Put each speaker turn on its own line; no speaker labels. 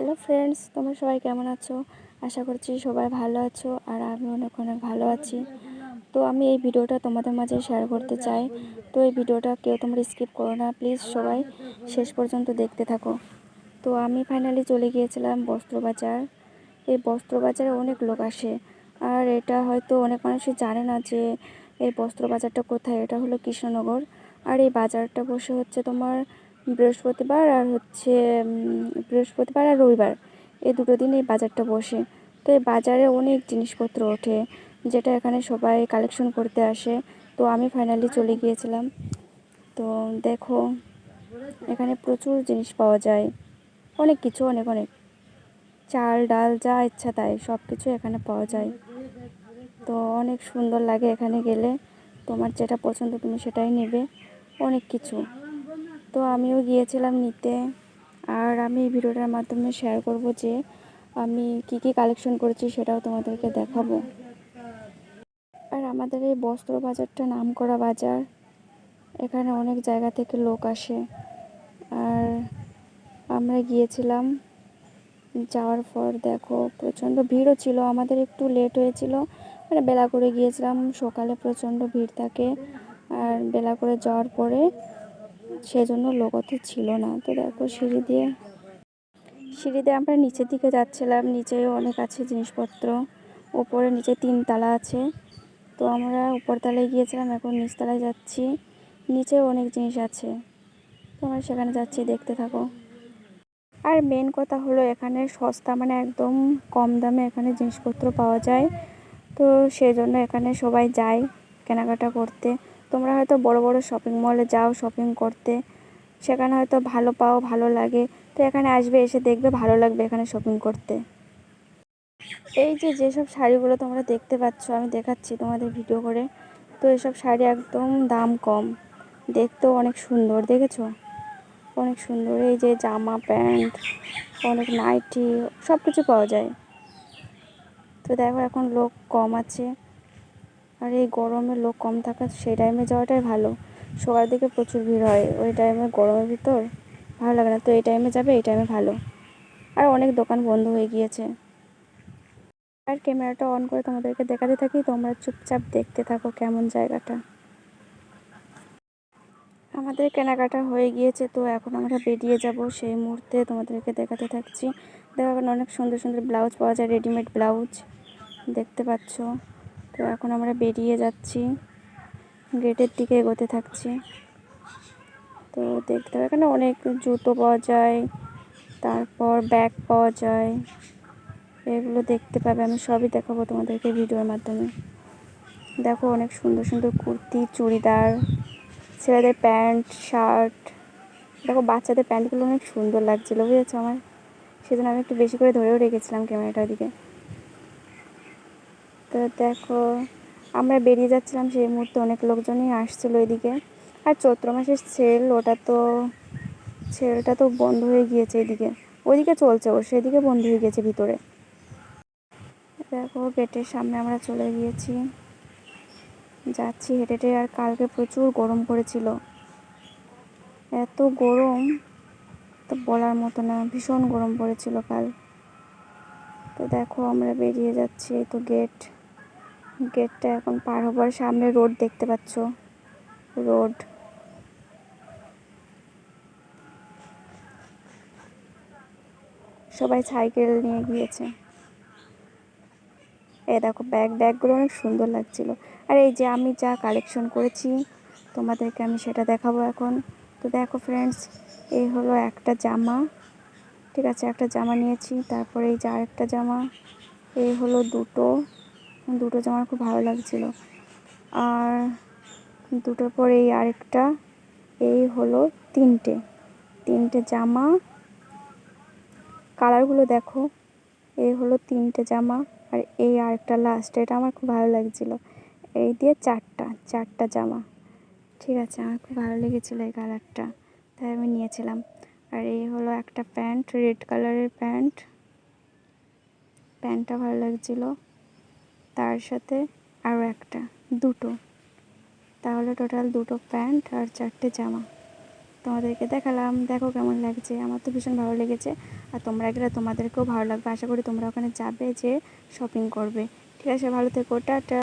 Hello friends, তোমরা সবাই কেমন আছো? আশা করছি সবাই ভালো আছো আর আমি অনেক অনেক ভালো আছি। তো আমি এই ভিডিওটা তোমাদের মাঝে শেয়ার করতে চাই। তো এই ভিডিওটা কেউ তোমরা স্কিপ করো না, প্লিজ সবাই শেষ পর্যন্ত দেখতে থাকো। তো আমি ফাইনালি চলে গিয়েছিলাম বস্ত্রবাজার। এই বস্ত্রবাজারে অনেক লোক আসে, আর এটা হয়তো অনেক মানুষই জানে না যে এই বস্ত্রবাজারটা কোথায়। এটা হলো কৃষ্ণনগর। আর এই বাজারটা বসে হচ্ছে তোমার বৃহস্পতিবার আর রবিবার, এই দুটো দিন এই বাজারটা বসে। তো এই বাজারে অনেক জিনিসপত্র ওঠে, যেটা এখানে সবাই কালেকশন করতে আসে। তো আমি ফাইনালি চলে গিয়েছিলাম। তো দেখো, এখানে প্রচুর জিনিস পাওয়া যায়, অনেক কিছু, অনেক অনেক চাল ডাল যা ইচ্ছা তাই সব কিছু এখানে পাওয়া যায়। তো অনেক সুন্দর লাগে এখানে গেলে, তোমার যেটা পছন্দ তুমি সেটাই নেবে, অনেক কিছু। তো আমিও গিয়েছিলাম নিতে, আর আমি এই ভিডিওটার মাধ্যমে শেয়ার করব যে আমি কি কি কালেকশন করেছি সেটাও তোমাদেরকে দেখাবো। আর আমাদের এই বস্ত্র বাজারটা নামকরা বাজার, এখানে অনেক জায়গা থেকে লোক আসে। আর আমরা গিয়েছিলাম, যাওয়ার পর দেখো প্রচণ্ড ভিড়ও ছিল, আমাদের একটু লেট হয়েছিল, মানে বেলা করে গিয়েছিলাম, সকালে প্রচণ্ড ভিড় থাকে, আর বেলা করে যাওয়ার পরে সেজন্য লোক অত ছিল না। তো দেখো সিঁড়ি দিয়ে আমরা নিচের দিকে যাচ্ছিলাম, নিচেও অনেক আছে জিনিসপত্র, ওপরে নিচে 3 তলা আছে। তো আমরা উপরতলায় গিয়েছিলাম, এখন নিচতলায় যাচ্ছি, নিচেও অনেক জিনিস আছে, তো আমরা সেখানে যাচ্ছি, দেখতে থাকো। আর মেন কথা হলো এখানে সস্তা, মানে একদম কম দামে এখানে জিনিসপত্র পাওয়া যায়। তো সেই জন্য এখানে সবাই যায় কেনাকাটা করতে। তোমরা হয়তো বড় বড় শপিং মলে যাও শপিং করতে, সেখানে হয়তো ভালো পাও, ভালো লাগে। তো এখানে আসবে, এসে দেখবে ভালো লাগবে এখানে শপিং করতে। এই যে যেসব শাড়িগুলো তোমরা দেখতে পাচ্ছ, আমি দেখাচ্ছি তোমাদের ভিডিও করে। তো এসব শাড়ি একদম দাম কম, দেখতেও অনেক সুন্দর, দেখেছো? অনেক সুন্দর। এই যে জামা প্যান্ট, অনেক নাইটি, সব কিছু পাওয়া যায়। তো দেখো এখন লোক কম আছে, আর এই গরমে লোক কম থাকা, সেই টাইমে যাওয়াটাই ভালো। সকালের দিকে প্রচুর ভিড় হয়, ওই টাইমে গরমের ভিতর ভালো লাগে না। তো এই টাইমে যাবে, এই টাইমে ভালো। আর অনেক দোকান বন্ধ হয়ে গিয়েছে। আর ক্যামেরাটা অন করে তোমাদেরকে দেখাতে থাকি, তোমরা চুপচাপ দেখতে থাকো কেমন জায়গাটা। আমাদের কেনাকাটা হয়ে গিয়েছে, তো এখন আমরা বেরিয়ে যাব, সেই মুহূর্তে তোমাদেরকে দেখাতে থাকছি। দেখো এখন অনেক সুন্দর সুন্দর ব্লাউজ পাওয়া যায়, রেডিমেড ব্লাউজ দেখতে পাচ্ছ। তো এখন আমরা বেরিয়ে যাচ্ছি, গেটের দিকে এগোতে থাকছি। তো দেখতে হবে, এখানে অনেক জুতো পাওয়া যায়, তারপর ব্যাগ পাওয়া যায়, এগুলো দেখতে পাবে। আমি সবই দেখাবো তোমাদেরকে ভিডিওর মাধ্যমে। দেখো অনেক সুন্দর সুন্দর কুর্তি, চুড়িদার, ছেলেদের প্যান্ট, শার্ট। দেখো বাচ্চাদের প্যান্টগুলো অনেক সুন্দর লাগছিলো, বুঝেছো আমার, সেজন্য আমি একটু বেশি করে ধরেও রেখেছিলাম ক্যামেরাটার দিকে। তো দেখো আমরা বেরিয়ে যাচ্ছিলাম, সেই মুহূর্তে অনেক লোকজনই আসছিলো এদিকে। আর চৈত্র মাসের সেলটা তো বন্ধ হয়ে গিয়েছে এদিকে, ওইদিকে চলছে, সেদিকে বন্ধ হয়ে গেছে ভিতরে। দেখো গেটের সামনে আমরা চলে গিয়েছি, যাচ্ছি হেঁটে হেঁটে। আর কালকে প্রচুর গরম পড়েছিল, এত গরম তো বলার মতো না, ভীষণ গরম পড়েছিল কাল। তো দেখো আমরা বেরিয়ে যাচ্ছি, এই তো গেটটা এখন পার হবার, সামনে রোড দেখতে পাচ্ছ, রোড। সবাই সাইকেল নিয়ে গিয়েছে। এই দেখো ব্যাগগুলো অনেক সুন্দর লাগছিল। আর এই যে আমি যা কালেকশন করেছি তোমাদেরকে আমি সেটা দেখাবো এখন। তো দেখো ফ্রেন্ডস, এই হলো একটা জামা, ঠিক আছে, একটা জামা নিয়েছি। তারপরে এই যে আরেকটা জামা, এই হলো দুটো জামা খুব ভালো লাগছিল। আর দুটোর পর এই আরেকটা, এই হলো তিনটে জামা। কালারগুলো দেখো, এই হলো 3টে জামা। আর এই আরেকটা লাস্ট, এটা আমার খুব ভালো লাগছিল। এই দিয়ে চারটা জামা, ঠিক আছে, আমার খুব ভালো লেগেছিলো এই কালারটা, তাই আমি নিয়েছিলাম। আর এই হলো একটা প্যান্ট, রেড কালারের প্যান্টটা ভালো লাগছিলো, তার সাথে আরও দুটো, তাহলে টোটাল 2টো প্যান্ট আর 4টে জামা। তোমাদেরকে দেখালাম। দেখো কেমন লাগছে, আমার তো ভীষণ ভালো লেগেছে। আর তোমরা গেলে তোমাদেরকেও ভালো লাগবে, আশা করি তোমরা ওখানে যাবে, যে শপিং করবে। ঠিক আছে, ভালো থেকো, টাটা।